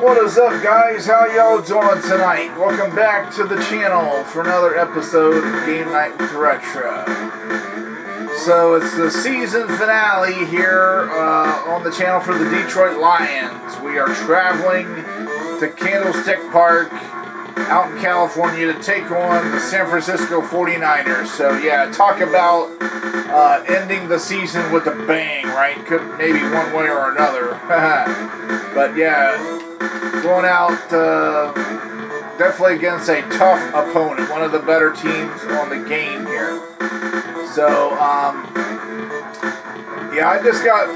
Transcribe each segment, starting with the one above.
What is up, guys? How y'all doing tonight? Welcome back to the channel for another episode of Game Night with Retro. So it's the season finale here on the channel for the Detroit Lions. We are traveling to Candlestick Park out in California to take on the San Francisco 49ers. So yeah, talk about ending the season with a bang, right? Could maybe one way or another. But yeah, going out definitely against a tough opponent, one of the better teams on the game here. So yeah, I just got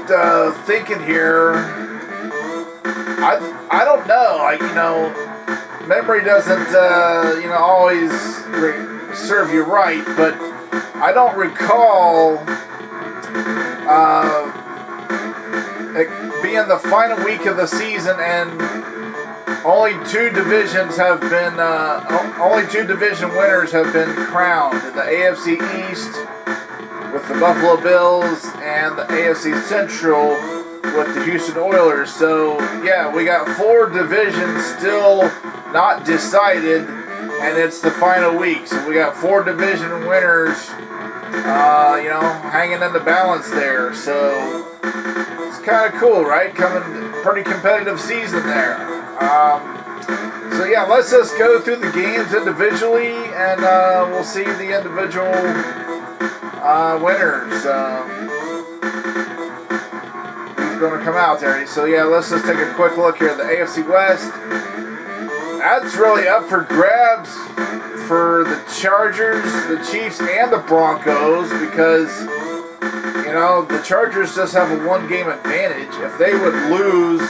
thinking here. I don't know. Memory doesn't always serve you right, but I don't recall it being the final week of the season and only two division winners have been crowned. The AFC East with the Buffalo Bills and the AFC Central with the Houston Oilers. So yeah, we got four divisions still not decided, and it's the final week. So we got four division winners, hanging in the balance there. So it's kind of cool, right? Pretty competitive season there. So yeah, let's just go through the games individually, and we'll see the individual winners. Who's going to come out there? So yeah, let's just take a quick look here. The AFC West. That's really up for grabs for the Chargers, the Chiefs, and the Broncos because, the Chargers just have a one-game advantage. If they would lose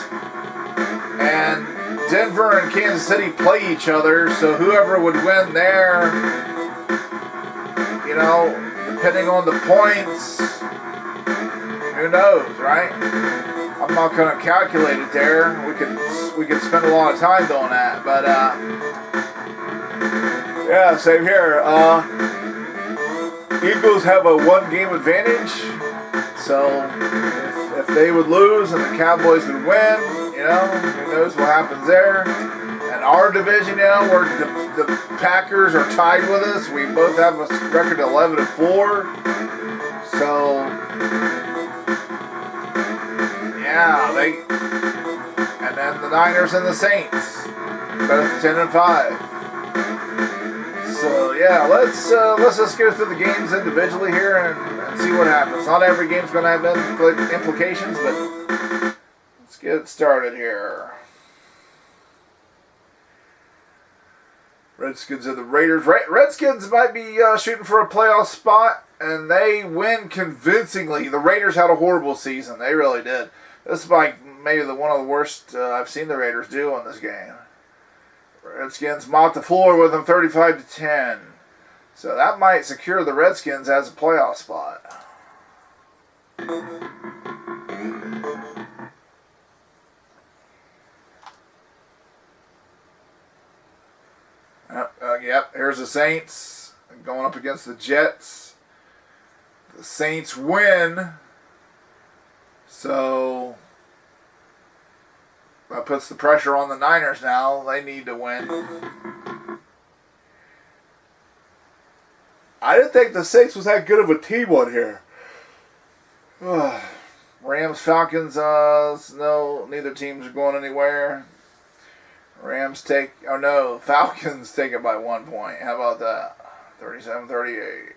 and Denver and Kansas City play each other, so whoever would win there, depending on the points, who knows, right? I'm not going to calculate it there. We could spend a lot of time doing that, but yeah, same here. Eagles have a one-game advantage, so if they would lose and the Cowboys would win, who knows what happens there. And our division, where the Packers are tied with us, we both have a record of 11-4. So yeah, and then the Niners and the Saints, both 10-5. So yeah, let's just go through the games individually here and see what happens. Not every game's going to have implications, but let's get started here. Redskins and the Raiders. Redskins might be shooting for a playoff spot, and they win convincingly. The Raiders had a horrible season. They really did. This is like maybe one of the worst I've seen the Raiders do in this game. Redskins mopped the floor with them 35-10. So that might secure the Redskins as a playoff spot. Yep, here's the Saints going up against the Jets. The Saints win. So that puts the pressure on the Niners now. They need to win. I didn't think the Saints was that good of a team on here. Rams, Falcons, neither teams are going anywhere. Falcons take it by 1 point. How about that? 37-38.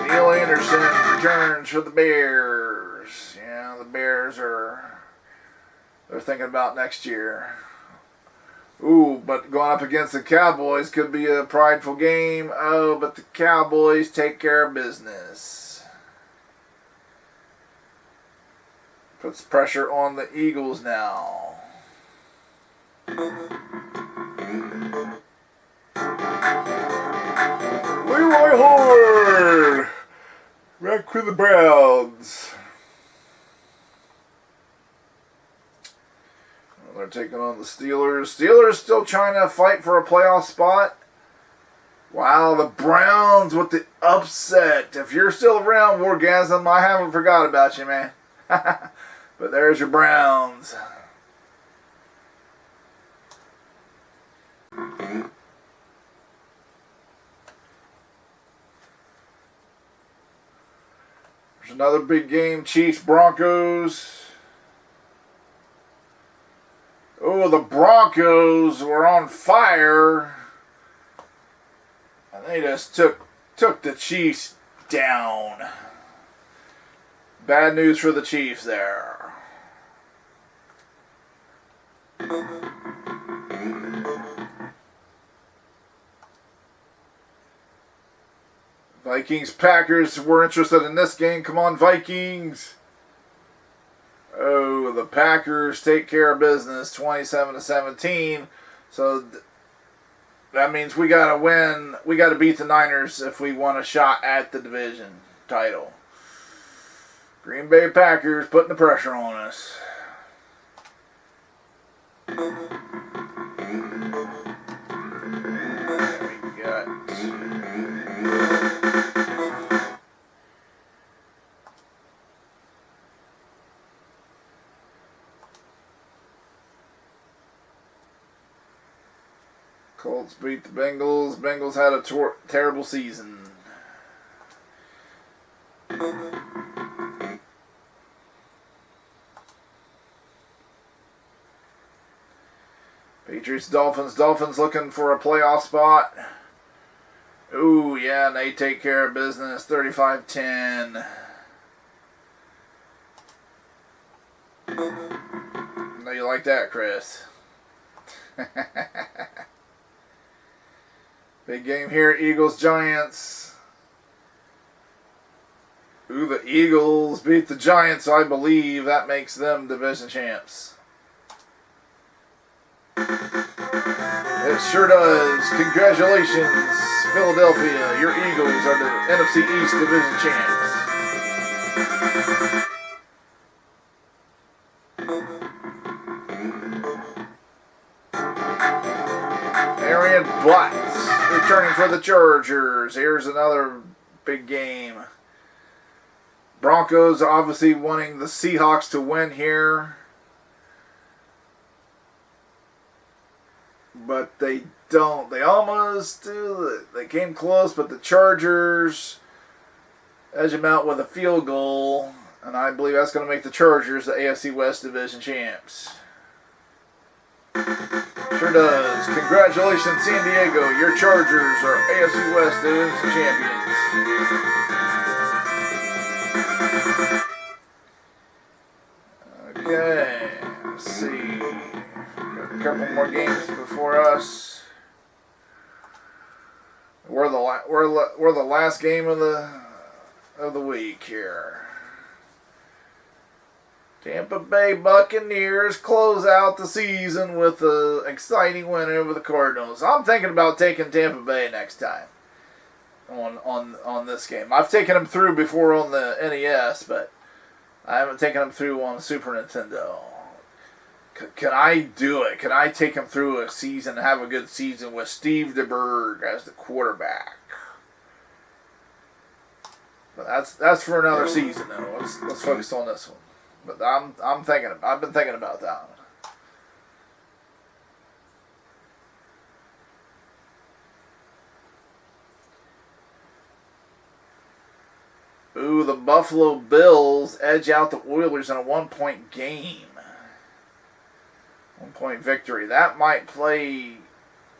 Neil Anderson returns for the Bears. Yeah, the Bears they're thinking about next year. Ooh, but going up against the Cowboys could be a prideful game. Oh, but the Cowboys take care of business. Puts pressure on the Eagles now. Leroy Horde! Back with the Browns. They're taking on the Steelers. Steelers still trying to fight for a playoff spot. Wow, the Browns with the upset. If you're still around, Wargasm, I haven't forgot about you, man. But there's your Browns. There's another big game, Chiefs Broncos. Oh, the Broncos were on fire. And they just took the Chiefs down. Bad news for the Chiefs there. Vikings, Packers, we're interested in this game. Come on, Vikings. Oh, the Packers take care of business, 27-17. So that means we got to win. We got to beat the Niners if we want a shot at the division title. Green Bay Packers putting the pressure on us. There we got. Colts beat the Bengals. Bengals had a terrible season. Patriots, Dolphins. Dolphins looking for a playoff spot. Ooh, yeah, and they take care of business. 35-10. Know you like that, Chris. Big game here, Eagles, Giants. Ooh, the Eagles beat the Giants, so I believe that makes them division champs. It sure does. Congratulations, Philadelphia. Your Eagles are the NFC East division champs. Arian Butts returning for the Chargers. Here's another big game. Broncos obviously wanting the Seahawks to win here. But they don't. They almost do. They came close, but the Chargers edge them out with a field goal. And I believe that's going to make the Chargers the AFC West division champs. Sure does. Congratulations, San Diego. Your Chargers are AFC West division champions. Okay, let's see. Got a couple more games before us. We're the last game of the week here. Tampa Bay Buccaneers close out the season with an exciting win over the Cardinals. I'm thinking about taking Tampa Bay next time on this game. I've taken them through before on the NES, but I haven't taken them through on the Super Nintendo. Can I do it? Can I take them through a season and have a good season with Steve DeBerg as the quarterback? But that's for another season, though. Let's focus on this one. But I've been thinking about that one. Ooh, the Buffalo Bills edge out the Oilers in a 1-point game. 1-point victory. That might play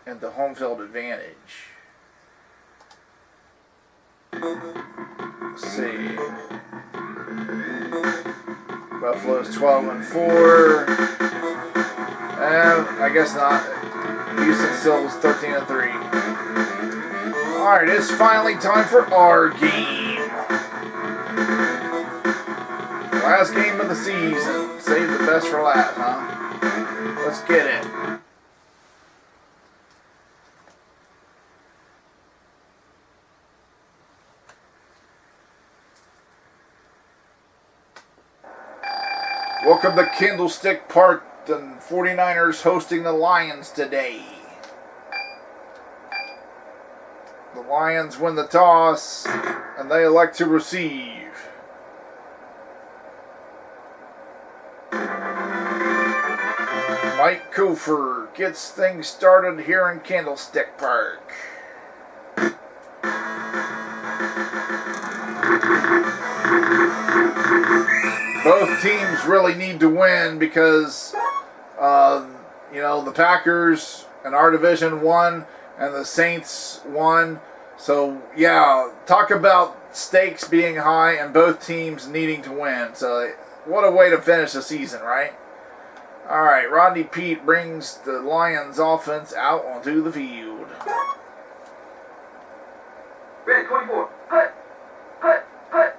into home field advantage. Let's see. Buffalo's 12-4. I guess not. Houston still is 13-3. Alright, it's finally time for our game. Last game of the season. Save the best for last, huh? Let's get it. Welcome to Candlestick Park. The 49ers hosting the Lions today. Lions win the toss, and they elect to receive. Mike Kofer gets things started here in Candlestick Park. Both teams really need to win because, the Packers in our division won and the Saints won. So, yeah, talk about stakes being high and both teams needing to win. So, what a way to finish the season, right? All right, Rodney Peete brings the Lions offense out onto the field. Red 24. Hut. Hut. Hut.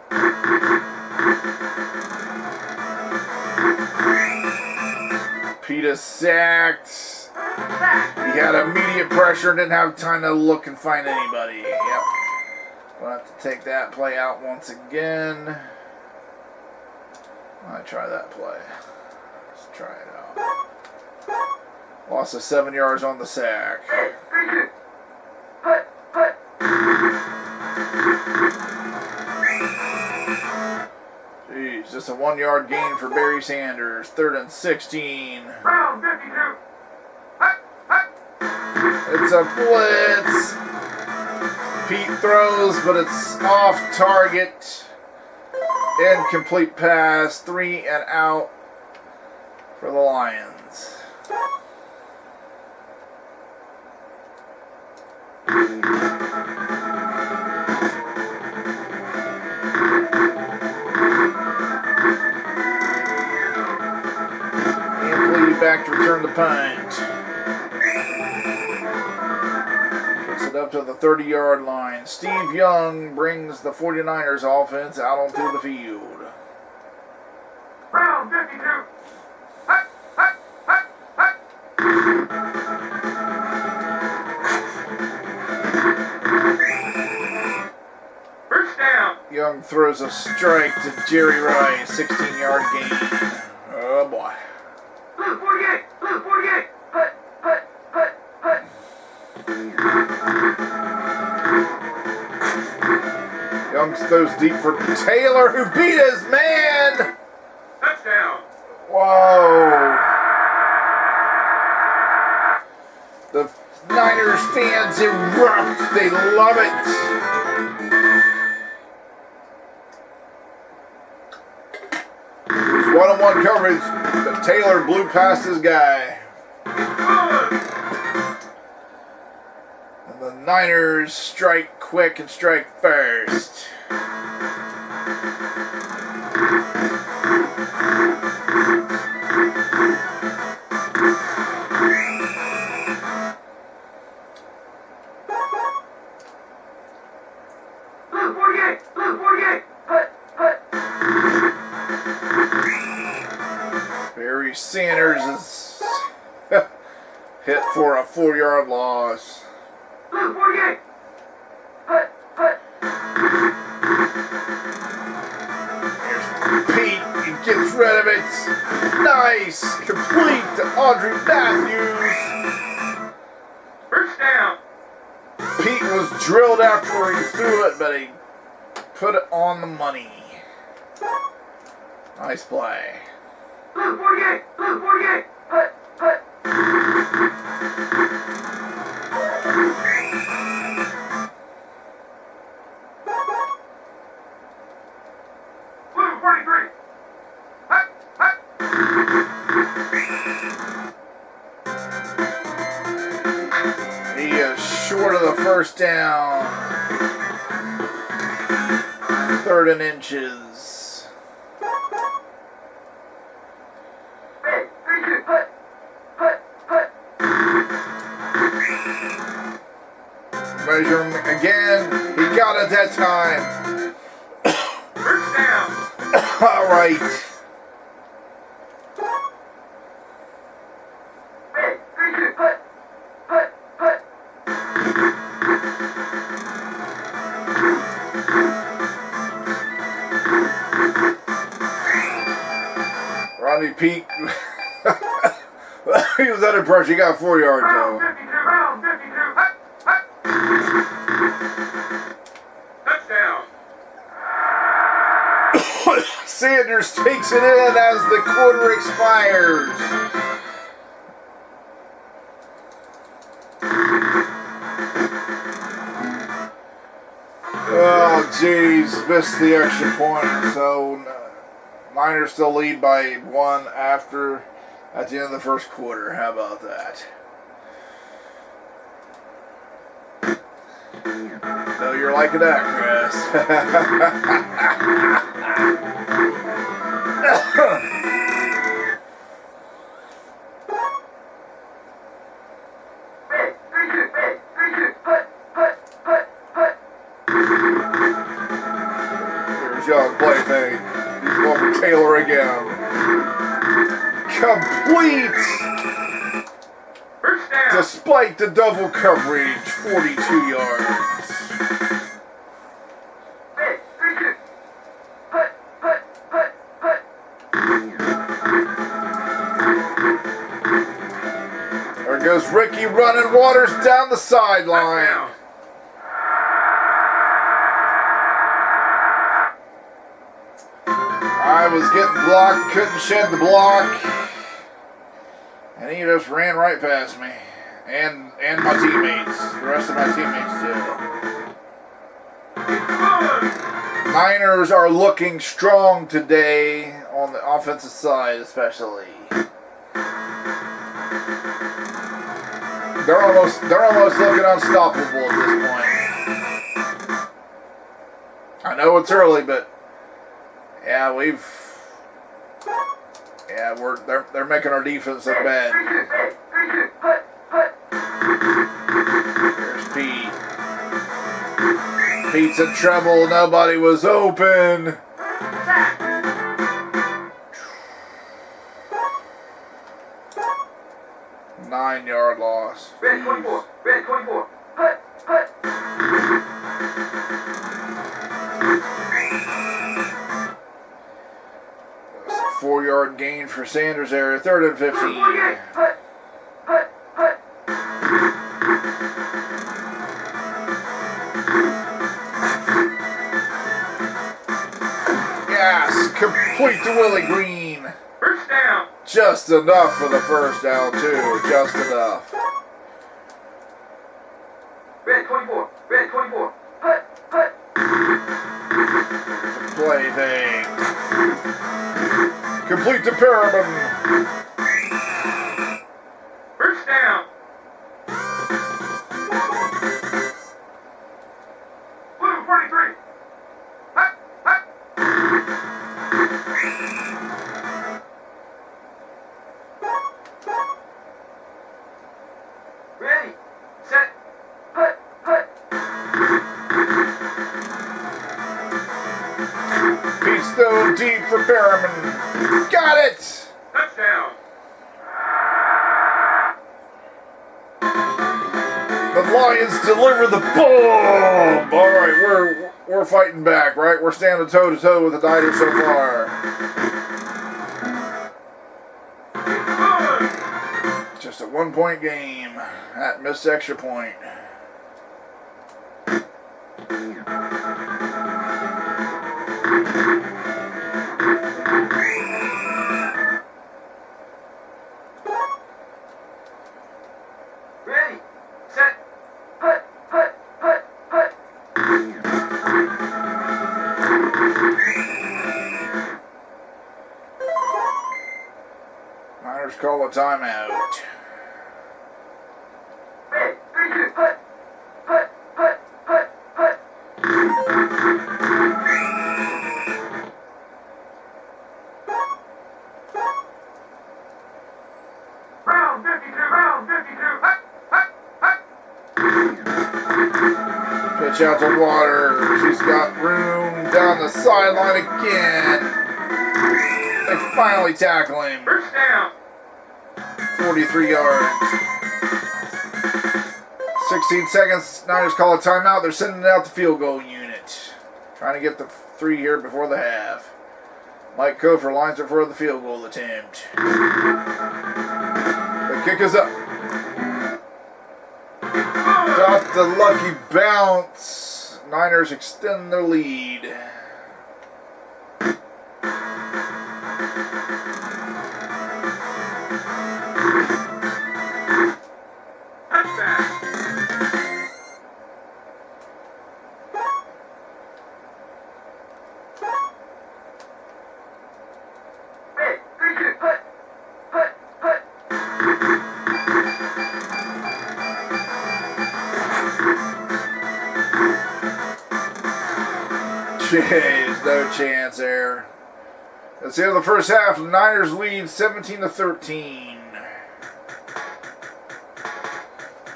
Peete is sacked. He had immediate pressure, didn't have time to look and find anybody. Yep. We'll have to take that play out once again. I'll try that play. Let's try it out. Loss of 7 yards on the sack. Hut. Hut. Jeez, just a 1 yard gain for Barry Sanders. 3rd and 16. Round 52. It's a blitz. Peete throws, but it's off target. Incomplete pass. 3 and out for the Lions. Incomplete back to return the punt. Up to the 30-yard line. Steve Young brings the 49ers offense out onto the field. Round 52. Hut, hut, hut, hut. First down. Young throws a strike to Jerry Rice. 16-yard gain. Oh, boy. Blue 48. Blue 48. Hut, hut, hut, hut. Young throws deep for Taylor, who beat his man. Touchdown. Whoa. The Niners fans erupt. They love it. It was one-on-one coverage, but Taylor blew past his guy. And the Niners strike quick and strike first. Blue 48. Blue 48. Hut, hut. Barry Sanders is hit for a 4-yard loss. Blue 48. Hut, hut. Here's Peete. He gets rid of it. Nice. Complete to Andrew Matthews. First down. Peete was drilled after he threw it, but he put it on the money. Nice play. Blue 48. Blue 48. Hut, hut. Blue 43. Hut, hut. He is short of the first down. 3rd and inches. Red 32. Hut, hut, hut. Measure him again. He got it that time. First down. All right. Red 32. Hut, hut, hut. Rodney Peete. He was under pressure. He got 4 yards Round though. 52. Round 52. Hut, hut. Sanders takes it in as the quarter expires. Oh, jeez, missed the extra point. So, Niners still lead by 1 at the end of the first quarter. How about that? So you're liking that, Chris. Here's young Plaything. He's going for Taylor again. Complete! Despite the double coverage, 42 yards. There goes Ricky running Waters down the sideline. I was getting blocked, couldn't shed the block. And he just ran right past me. And my teammates. The rest of my teammates too. Niners are looking strong today on the offensive side especially. They're almost looking unstoppable at this point. I know it's early, but yeah, they're making our defense look bad. There's Pete. Pete's in trouble. Nobody was open. 9-yard loss. Red 24. Red 24. 4-yard gain for Sanders there. 3rd and 15. Yes, complete to Willie Green. First down. Just enough for the first down too. Just enough. Red 24. Red 24. Plaything. Complete to Perriman. First down. Blue 43. Ready. Set. Pete's still deep for Perriman. Got it! Touchdown. The Lions deliver the bomb! Alright, we're fighting back, right? We're standing toe-to-toe with the Niners so far. Just a 1-point game. That missed extra point. Ready. Set. Niners call a timeout. Ready. 3-2. Round 52. Round 52. Pitch out to Waters. He's got room down the sideline again. They finally tackle him. First down. 43 yards. 16 seconds. Niners call a timeout. They're sending out the field goal unit. Trying to get the 3 here before the half. Mike Kofer lines it for the field goal attempt. The kick is up. Got the lucky bounce. Niners extend their lead. Jeez, no chance there. Let's see how the first half. The Niners lead 17-13.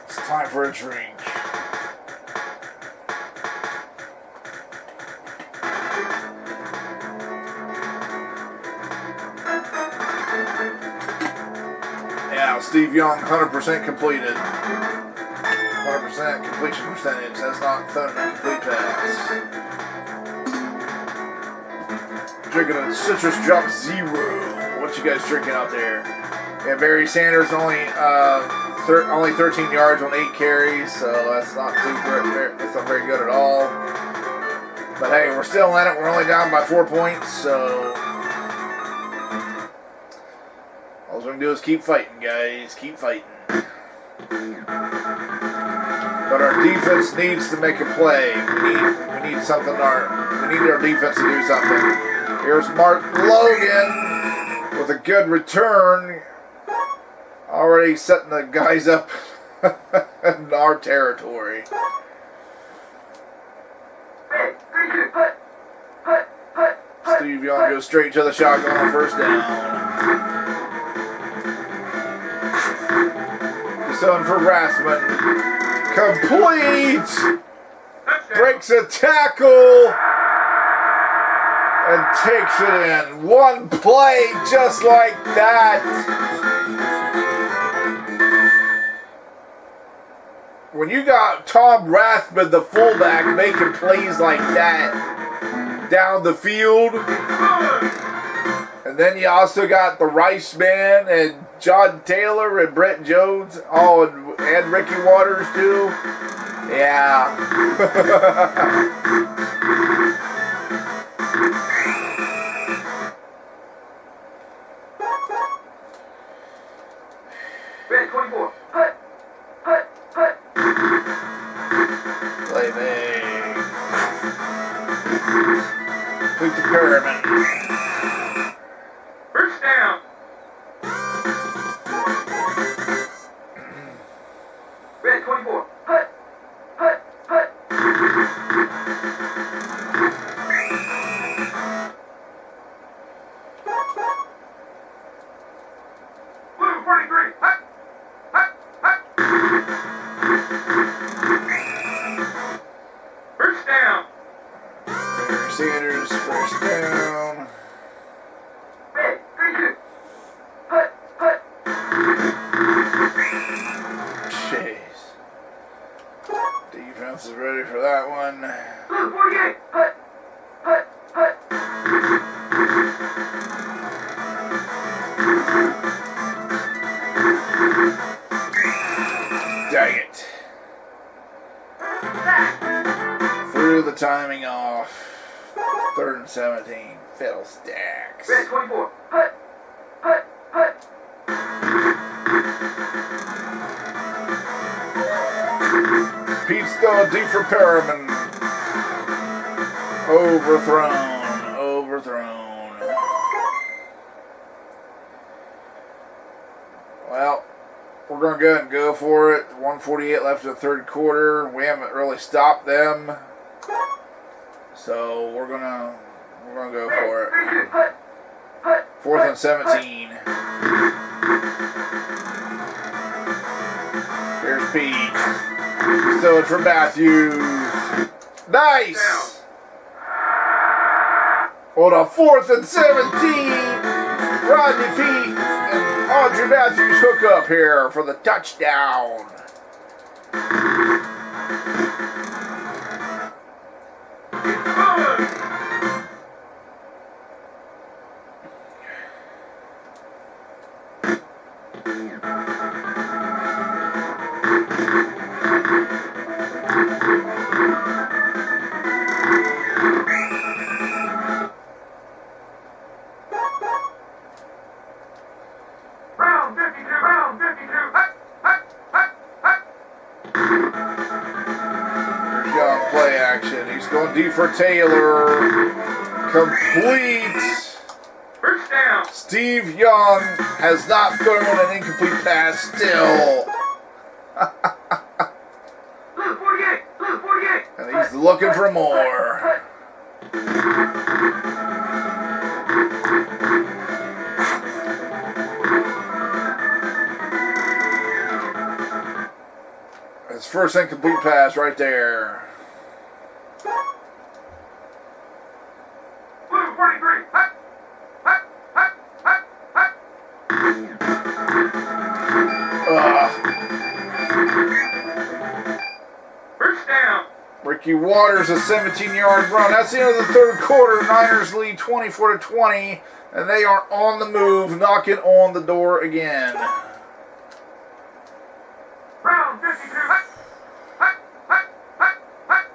It's time for a drink. Yeah, Steve Young, 100% completed. 100% completion percentage. That's not thrown an incomplete pass. Drinking a citrus drop zero. What you guys drinking out there? Yeah, Barry Sanders only 13 yards on 8 carries, so that's not that's not very good at all. But hey, we're still in it. We're only down by 4 points, so all we're gonna do is keep fighting, guys. Keep fighting. But our defense needs to make a play. We need something. We need our defense to do something. Here's Mark Logan with a good return. Already setting the guys up in our territory. Steve Young goes straight to the shotgun on first down. He's on for Rathman. Complete! Breaks a tackle and takes it in. One play just like that. When you got Tom Rathman, the fullback, making plays like that down the field, and then you also got the Rice Man and John Taylor and Brett Jones, and Ricky Waters too. Yeah. Red 24. Hut. Play big. Quick to Perriman. First down. Red 24. Hut. Blue 43. Hut. First down. Barry Sanders, first down. Red 32. Hut. Jeez. Defense is ready for that one. Blue 48. Hut. Dang it. Threw the timing off. 3rd and 17. Fiddlesticks. Red 24. Hut. Pete's throwing deep for Perriman. Overthrown. Well, we're going to go ahead and go for it. 1:48 left in the third quarter. We haven't really stopped them. So we're gonna go for it. 4th and 17. Here's Pete. Still it for Matthews. Nice! On a 4th and 17. Rodney Pete and Audrey Matthews hook up here for the touchdown. Round 52. Here's Young play action. He's going deep for Taylor. Complete. First down. Steve Young has not thrown an incomplete pass still. Blue 48. And he's looking for more. His first incomplete pass right there. Blue 43. Hut. Hut. Hut. Hut. Hut. First down. Ricky Waters, a 17-yard run. That's the end of the third quarter. Niners lead 24-20, and they are on the move, knocking on the door again. Round 52. Hut. Hut. Hut. Hut. Hut.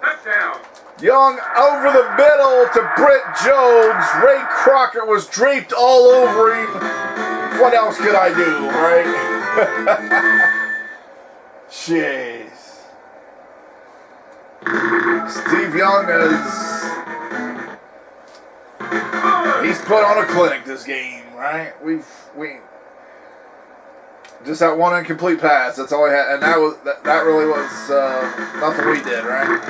Touchdown. Young over the middle to Britt Jones. Ray Crocker was draped all over him. What else could I do, right? Jeez. Steve Young he's put on a clinic this game, right? We just that one incomplete pass. That's all I had, and that really was nothing we did, right?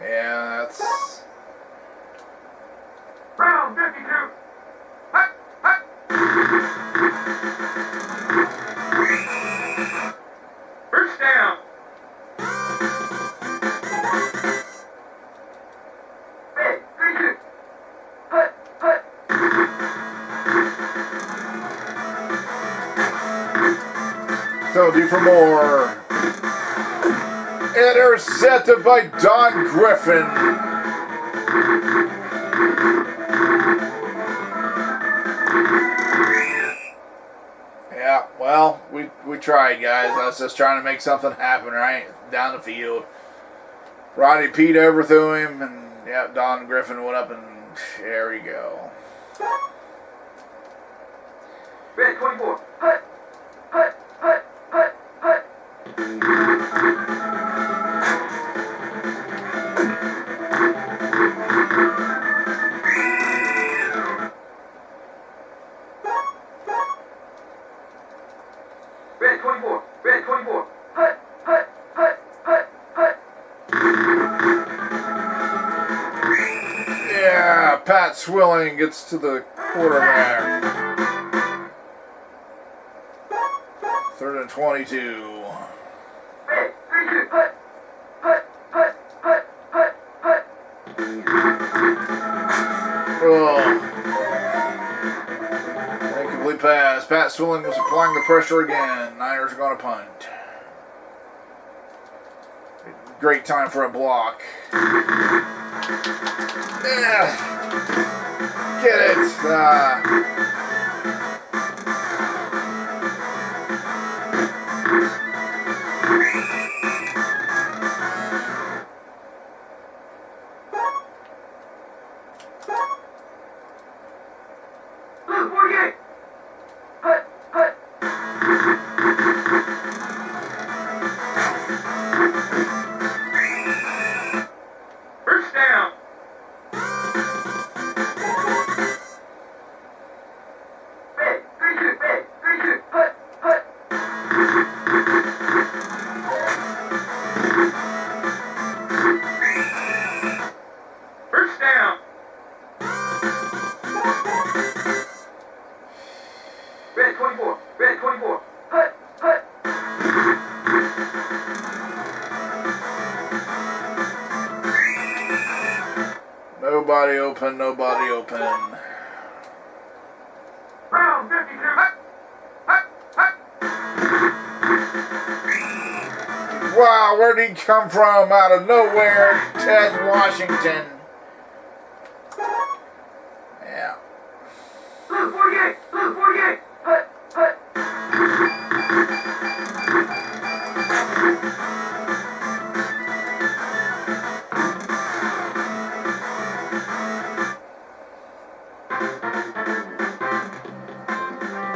Yeah, that's Round 52. Hut. Hut. First down. Hey, 3-2. Hut. Hut. so due for more. Intercepted by Don Griffin. Yeah, well, we tried, guys. I was just trying to make something happen, right? Down the field. Rodney Pete overthrew him, and yeah, Don Griffin went up, and there we go. Red 24. Hut. Hut. Hut. Hut. Hut. Red 24. Red 24. Hut. Hut. Hut. Hut. Hut. Yeah, Pat Swilling gets to the quarterback. 3rd and 22. Hey, 3-2. Hut. Hut. Hut. Hut. Hut. Hut. Oh. Incomplete pass. Pat Swilling was applying the pressure again. Niners are going to punt. Great time for a block. Yeah. Get it. Blue 48. Hut. Hut. First down. Hey, 3-2. Hey, 3-2. Hut. Hut. First down. Red 24. Red 24. Hut. Hut. Nobody open, nobody open. Round 52. Hut. Hut. Hut. Wow, where did he come from? Out of nowhere, Ted Washington. Yeah. Blue 48. Blue 48. Hut. Hut.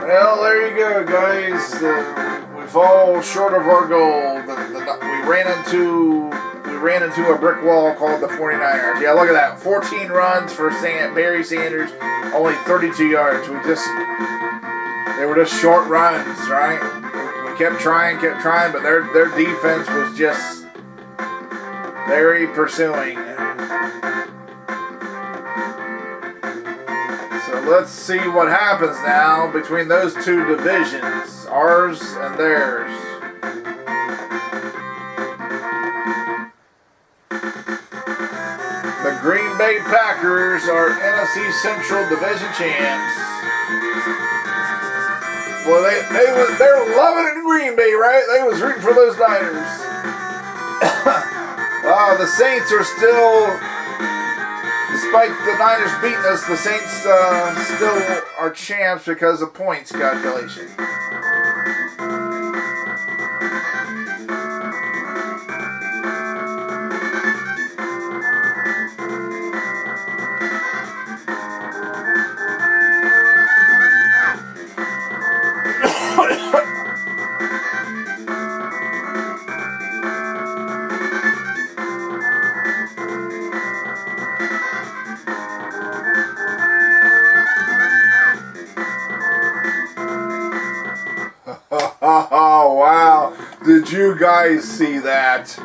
Well, there you go, guys. We fall short of our goal. We ran into a brick wall called the 49ers. Yeah, look at that. 14 runs for Barry Sanders, only 32 yards. They were just short runs, right? We kept trying, but their defense was just very pursuing. So let's see what happens now between those two divisions, ours and theirs. The Green Bay Packers are NFC Central Division champs. Well, they're loving it in Green Bay, right? They was rooting for those Niners. The Saints are still, despite the Niners beating us, the Saints still are champs because of points calculation. Oh, wow. Did you guys see that?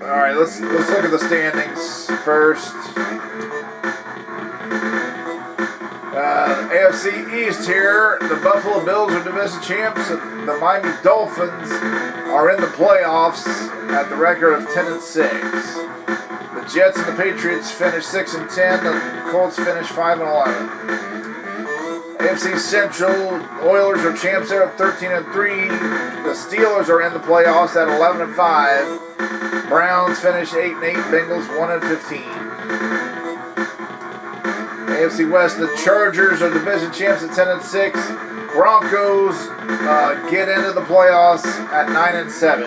Alright, let's look at the standings first. AFC East here. The Buffalo Bills are division champs. The Miami Dolphins are in the playoffs at the record of 10-6. The Jets and the Patriots finished 6-10. The Colts finished 5-11. AFC Central, Oilers are champs there at 13-3. The Steelers are in the playoffs at 11-5. Browns finish 8-8. Bengals 1-15. AFC West, the Chargers are division champs at 10-6. Broncos get into the playoffs at 9-7.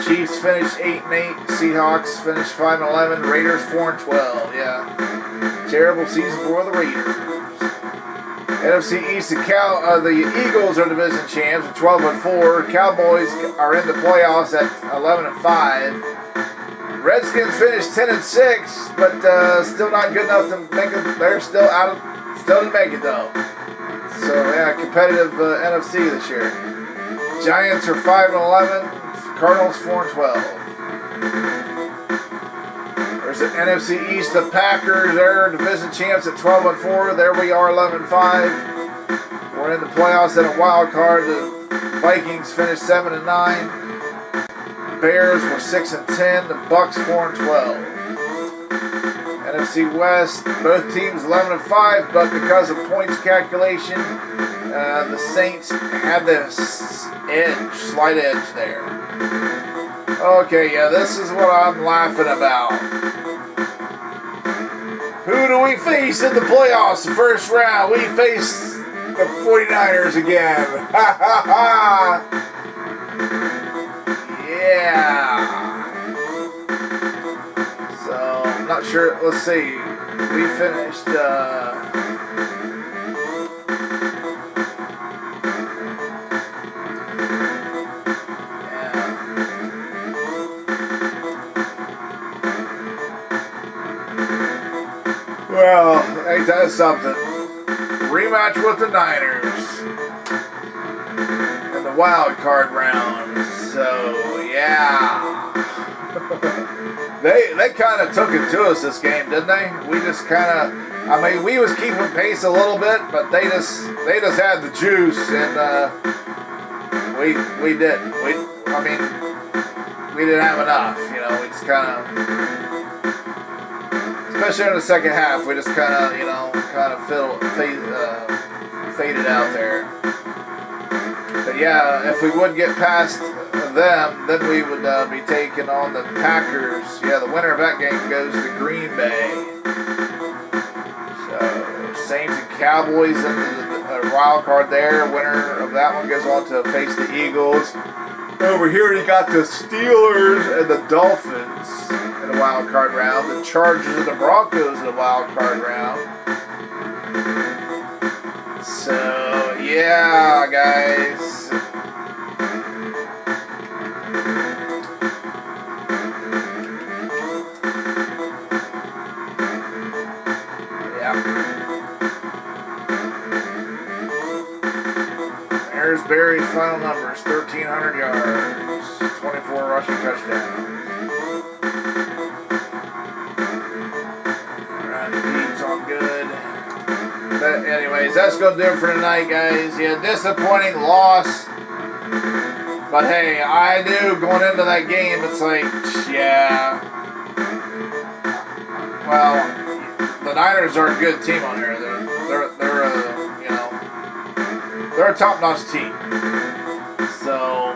Chiefs finish 8-8. Seahawks finish 5-11. Raiders 4-12. Yeah, terrible season for the Raiders. NFC East, the Eagles are division champs at 12-4. Cowboys are in the playoffs at 11-5. Redskins finished 10-6, but still not good enough to make it. They're still still to make it though. So yeah, competitive NFC this year. Giants are 5-11. Cardinals 4-12. There's the NFC East. The Packers are division champs at 12-4. There we are, 11-5. We're in the playoffs in a wild card. The Vikings finished 7-9. Bears were 6-10. The Bucks 4-12. NFC West. Both teams 11-5, but because of points calculation, the Saints had this slight edge there. Okay, yeah, this is what I'm laughing about. Who do we face in the playoffs? The first round, we face the 49ers again. Ha ha ha! Yeah. So, I'm not sure. Let's see. We finished, well, hey, that's something. Rematch with the Niners in the wild card round. So yeah, they kind of took it to us this game, didn't they? We just kind of, I mean, we was keeping pace a little bit, but they just had the juice, and we didn't. We didn't have enough. You know, we just kind of. Especially in the second half, we just kind of, faded out there. But yeah, if we would get past them, then we would be taking on the Packers. Yeah, the winner of that game goes to Green Bay. So, Saints and Cowboys in the wild card there. Winner of that one goes on to face the Eagles. Over here, you got the Steelers and the Dolphins in the wild card round. The Chargers and the Broncos in the wild card round. yeah, guys. There's Barry's final numbers, 1,300 yards, 24 rushing touchdowns. Ronnie Pete's on good. But anyways, that's going to do it for tonight, guys. Yeah, disappointing loss. But hey, I knew going into that game, it's like, yeah. Well, the Niners are a good team on here. They're a top-notch team. So,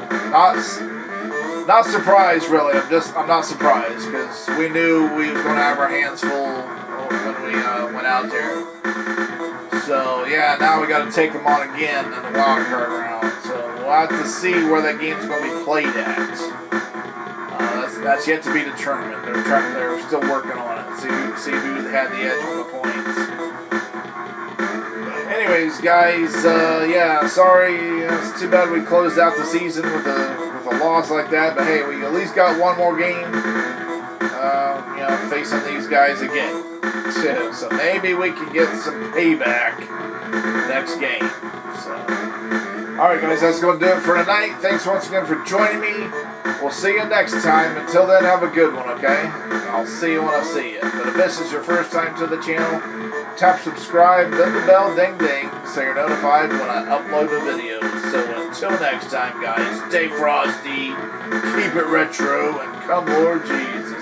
not surprised really. I'm not surprised because we knew we was going to have our hands full when we went out there. So yeah, now we got to take them on again in the wild card round. So we'll have to see where that game's going to be played at. That's yet to be determined. They're still working on it. See who had the edge on the points. Anyways, guys, yeah, sorry. It's too bad we closed out the season with a loss like that. But hey, we at least got one more game, facing these guys again. So maybe we can get some payback next game. So, all right, guys, that's going to do it for tonight. Thanks once again for joining me. We'll see you next time. Until then, have a good one, okay? I'll see you when I see you. But if this is your first time to the channel, tap subscribe, then the bell ding ding, so you're notified when I upload the videos. So until next time, guys, stay frosty, keep it retro, and come Lord Jesus.